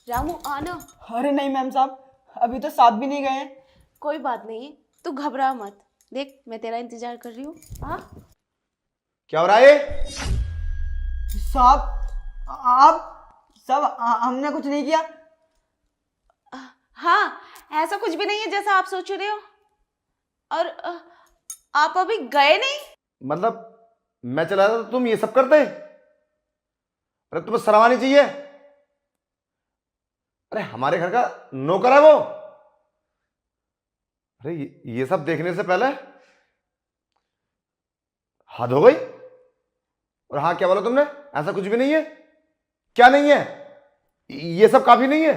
रामू आना। अरे नहीं मैम साहब, अभी तो साथ भी नहीं गए हैं। कोई बात नहीं, तू घबरा मत। देख मैं तेरा इंतजार कर रही हूँ। हाँ क्या हो रहा है ये? साहब आप सब हमने कुछ नहीं किया। हाँ, ऐसा कुछ भी नहीं है जैसा आप सोच रहे हो। और आप अभी गए नहीं? मतलब मैं चला था तो तुम ये सब करते? अरे तुम्हें शर्म आनी चाहिए। अरे हमारे घर का नौकर है वो। अरे ये सब देखने से पहले हद हो गई। और हाँ, क्या बोला तुमने? ऐसा कुछ भी नहीं है। क्या नहीं है? ये सब काफी नहीं है?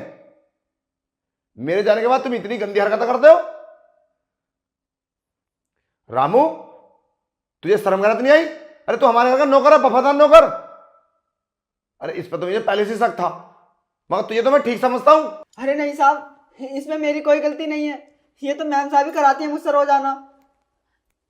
मेरे जाने के बाद तुम इतनी गंदी हरकतें करते हो? रामू, तुझे शर्म गलत नहीं आई? अरे तू हमारे घर का नौकर है, वफादार नौकर। अरे इस पर तो मुझे पहले से शक था, मगर तुझे तो मैं ठीक समझता हूं। अरे नहीं साहब, इसमें मेरी कोई गलती नहीं है। ये तो मैम साहब ही कराती है मुझसे रोजाना।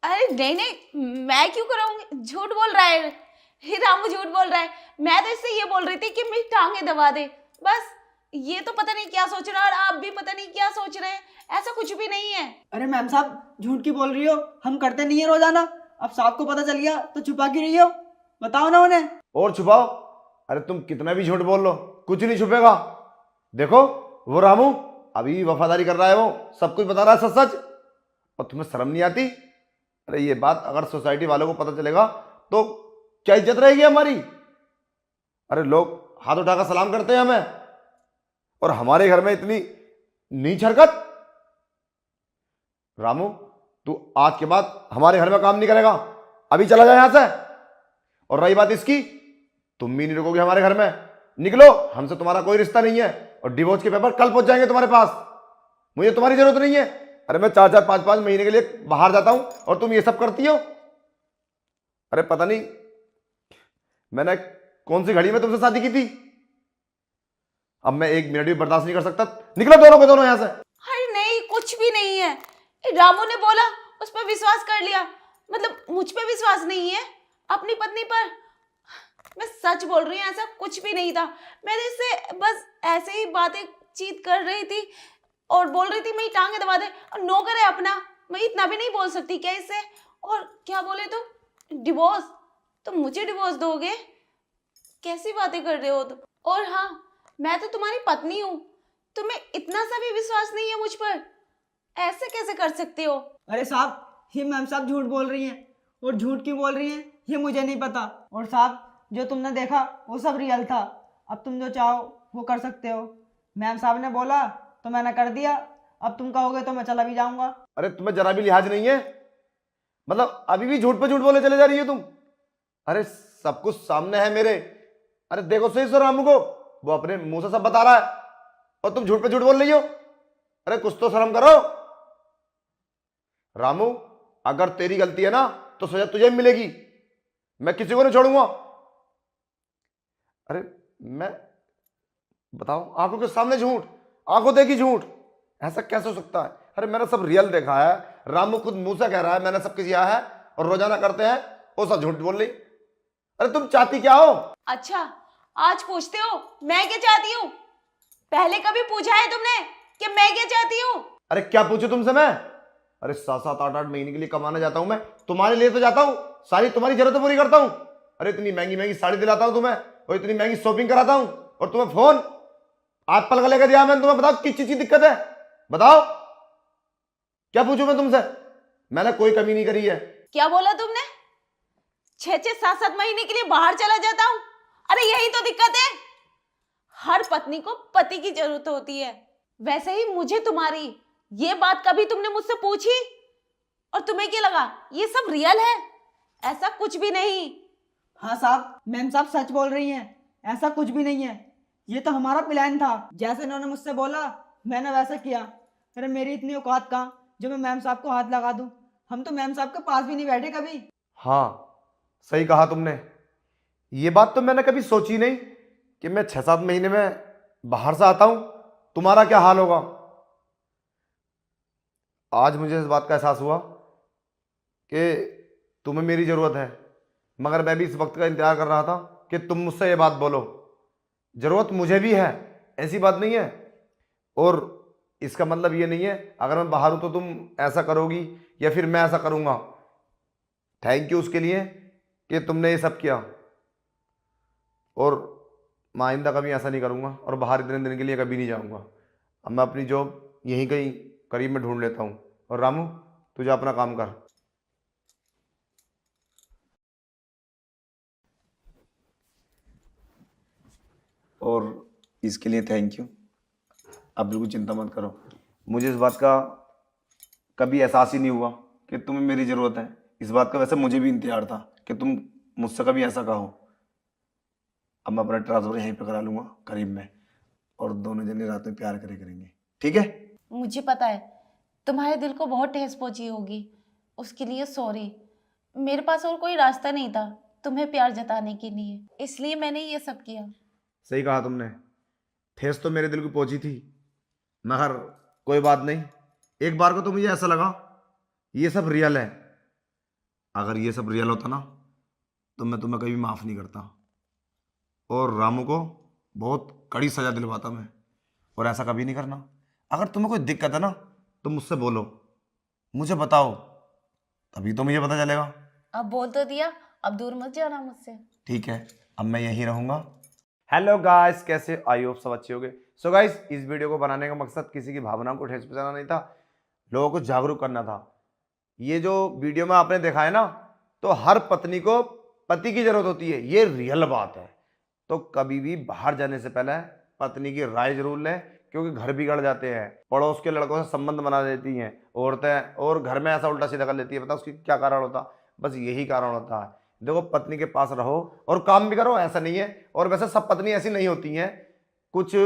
अरे नहीं नहीं, मैं क्यों कराऊंगी? झूठ बोल रहा है ये रामू, झूठ बोल रहा है। मैं तो इससे ये बोल रही थी कि मेरी टांगे दबा दे बस। ये तो पता नहीं क्या सोच रहा है और आप भी पता नहीं क्या सोच रहे हैं। ऐसा कुछ भी नहीं है। अरे मैम साहब झूठ की बोल रही हो, हम करते नहीं है रोजाना। अब साहब को पता चल गया तो छुपा क्यों रही हो? बताओ ना उन्हें। और छुपाओ? अरे तुम कितना भी झूठ बोल लो, कुछ नहीं छुपेगा। देखो, वो रामू अभी भी वफादारी कर रहा है, वो सब कुछ बता रहा है सच सच। और तुम्हें शर्म नहीं आती? अरे ये बात अगर सोसाइटी वालों को पता चलेगा तो क्या इज्जत रहेगी हमारी? अरे लोग हाथ उठाकर सलाम करते हैं हमें, और हमारे घर में इतनी नीच हरकत। रामू, तू आज के बाद हमारे घर में काम नहीं करेगा। अभी चला जाए यहां से। और रही बात इसकी, तुम भी नहीं रुकोगे हमारे घर में। निकलो, हमसे तुम्हारा कोई रिश्ता नहीं है। और डिवोर्स के पेपर कल पहुंच जाएंगे तुम्हारे पास। मुझे तुम्हारी जरूरत नहीं है। अरे मैं 4-4 5-5 महीने के लिए बाहर जाता हूं और तुम ये सब करती हो। अरे पता नहीं मैंने कौन सी घड़ी में तुमसे शादी की थी। अब मैं 1 मिनट भी बर्दाश्त नहीं कर सकता। निकलो दोनों के दोनों यहां से। अरे नहीं, कुछ भी नहीं है। ये रामू ने बोला, उस पर विश्वास कर लिया। मतलब मुझ पे विश्वास नहीं है, अपनी पत्नी पर। मैं सच बोल रही हूँ, ऐसा कुछ भी नहीं था। मैंने इससे बस ऐसे ही बातें चीत कर रही थी और बोल रही थी मेरी टांगे दबा दे। और नौकर है अपना, मैं इतना भी नहीं बोल सकती क्या इससे? और क्या बोले तुम? डिवोर्स? तुम मुझे डिवोर्स दोगे? कैसी बातें कर रहे हो तुम? और हाँ, मैं तो तुम्हारी पत्नी हूँ। तुम्हें इतना सा भी विश्वास नहीं है मुझ पर? ऐसे कैसे कर सकते हो? अरे साहब, ये मैम साहब झूठ बोल रही हैं। और झूठ क्यों बोल रही हैं ये मुझे नहीं पता। और साहब जो तुमने देखा वो सब रियल था। अब तुम जो चाहो वो कर सकते हो। मैम साहब ने बोला तो मैंने कर दिया। अब तुम कहोगे तो मैं चला भी जाऊंगा। अरे तुम्हें जरा भी लिहाज नहीं है? मतलब अभी भी झूठ पे झूठ बोले चले जा रही है तुम। अरे सब कुछ सामने है मेरे। अरे देखो सही सो रामू को, वो अपने मुंह से सब बता रहा है और तुम झूठ पे झूठ बोल रही हो। अरे कुछ तो शर्म करो। रामू, अगर तेरी गलती है ना तो सजा तुझे भी मिलेगी। मैं किसी को नहीं छोड़ूंगा। अरे मैं बताओ, आंखों के सामने झूठ, आंखों देखी झूठ, ऐसा कैसे हो सकता है? अरे मैंने सब रियल देखा है। रामू खुद मुंह से कह रहा है मैंने सब किया है और रोजाना करते हैं, वो सब झूठ बोल रही। अरे तुम चाहती क्या हो? अच्छा, आज पूछते हो मैं क्या चाहती हूँ? पहले कभी पूछा है तुमने कि मैं क्या चाहती हूँ? अरे क्या पूछू तुमसे मैं? अरे 7-7 8-8 महीने के लिए कमाने जाता हूं मैं, तुम्हारे लिए तो जाता हूं, सारी तुम्हारी जरूरतें पूरी करता हूं। अरे इतनी महंगी महंगी साड़ी दिलाता हूं तुम्हें, और इतनी महंगी शॉपिंग कराता हूं, और तुम्हें फोन एप्पल का लेकर दिया मैंने तुम्हें। बताओ किस चीज की दिक्कत है? बताओ, क्या पूछूं मैं तुमसे? मैंने कोई कमी नहीं करी है। क्या बोला तुमने? 6-6 7-7 महीने के लिए बाहर चला जाता हूँ? अरे यही तो दिक्कत है। हर पत्नी को पति की जरूरत होती है, वैसे ही मुझे तुम्हारी। ये बात कभी तुमने मुझसे पूछी? और तुम्हें क्या लगा ये सब रियल है? ऐसा कुछ भी नहीं। हाँ साहब, मैम साहब सच बोल रही हैं। ऐसा कुछ भी नहीं है। ये तो हमारा प्लान था। जैसे इन्होंने मुझसे बोला मैंने वैसा किया। अरे मेरी इतनी औकात कहाँ जो मैं मैम साहब को हाथ लगा दूं। हम तो मैम साहब के पास भी नहीं बैठे कभी। हाँ, सही कहा तुमने। ये बात तो मैंने कभी सोची नहीं कि मैं 6-7 महीने में बाहर से आता हूं, तुम्हारा क्या हाल होगा। आज मुझे इस बात का एहसास हुआ कि तुम्हें मेरी ज़रूरत है, मगर मैं भी इस वक्त का इंतजार कर रहा था कि तुम मुझसे ये बात बोलो। ज़रूरत मुझे भी है, ऐसी बात नहीं है। और इसका मतलब ये नहीं है अगर मैं बाहर हूं तो तुम ऐसा करोगी या फिर मैं ऐसा करूंगा। थैंक यू उसके लिए कि तुमने ये सब किया, और मैं आइंदा कभी ऐसा नहीं करूंगा और बाहर इतने दिन के लिए कभी नहीं जाऊंगा। अब मैं अपनी जॉब यहीं कहीं करीब में ढूंढ लेता हूँ। और रामू, तुझे अपना काम कर। और इसके लिए थैंक यू। आप बिल्कुल चिंता मत करो, मुझे इस बात का कभी एहसास ही नहीं हुआ कि तुम्हें मेरी ज़रूरत है। इस बात का वैसे मुझे भी इंतजार था कि तुम मुझसे कभी ऐसा कहो। अब मैं अपना ट्रांसफर यहीं पे करा लूँगा करीब में, और दोनों जने रात में प्यार करेंगे, ठीक है? मुझे पता है तुम्हारे दिल को बहुत ठेस पहुंची होगी, उसके लिए सॉरी। मेरे पास और कोई रास्ता नहीं था तुम्हें प्यार जताने के लिए, इसलिए मैंने ये सब किया। सही कहा तुमने, ठेस तो मेरे दिल को पहुंची थी, मगर कोई बात नहीं। एक बार को तो मुझे ऐसा लगा ये सब रियल है। अगर ये सब रियल होता ना तो मैं तुम्हें कभी माफ़ नहीं करता और रामू को बहुत कड़ी सज़ा दिलवाता मैं। और ऐसा कभी नहीं करना। अगर तुम्हें कोई दिक्कत है ना तो मुझसे बोलो, मुझे बताओ, तभी तो मुझे पता चलेगा। अब बोल तो दिया, अब दूर मत जाना मुझसे। ठीक है, अब मैं यहीं रहूंगा। हेलो गाइस, कैसे? आई होप सब अच्छे होंगे। सो गाइस, इस वीडियो को बनाने का मकसद किसी की भावनाओं को ठेस पहुंचाना नहीं था, लोगों को जागरूक करना था। ये जो वीडियो में आपने देखा है ना, तो हर पत्नी को पति की जरूरत होती है, ये रियल बात है। तो कभी भी बाहर जाने से पहले पत्नी की राय जरूर लें, क्योंकि घर बिगड़ जाते हैं। पड़ोस के लड़कों से संबंध बना देती हैं औरतें, और घर में ऐसा उल्टा सीधा कर लेती है। पता उसकी क्या कारण होता? बस यही कारण होता है। देखो, पत्नी के पास रहो और काम भी करो, ऐसा नहीं है। और वैसे सब पत्नी ऐसी नहीं होती हैं, कुछ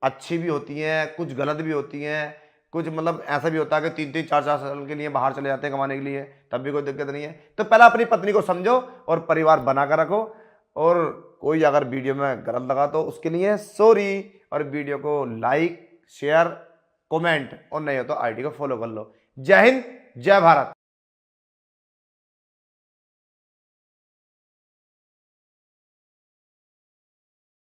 अच्छी भी होती हैं, कुछ गलत भी होती हैं, कुछ मतलब ऐसा भी होता है कि 3-3 4-4 साल के लिए बाहर चले जाते हैं कमाने के लिए, तब भी कोई दिक्कत नहीं है। तो पहले अपनी पत्नी को समझो और परिवार बना कर रखो। और कोई अगर वीडियो में गलत लगा तो उसके लिए सॉरी, और वीडियो को लाइक, शेयर, कमेंट, और नहीं हो तो आईडी को फॉलो कर लो। जय हिंद, जय भारत।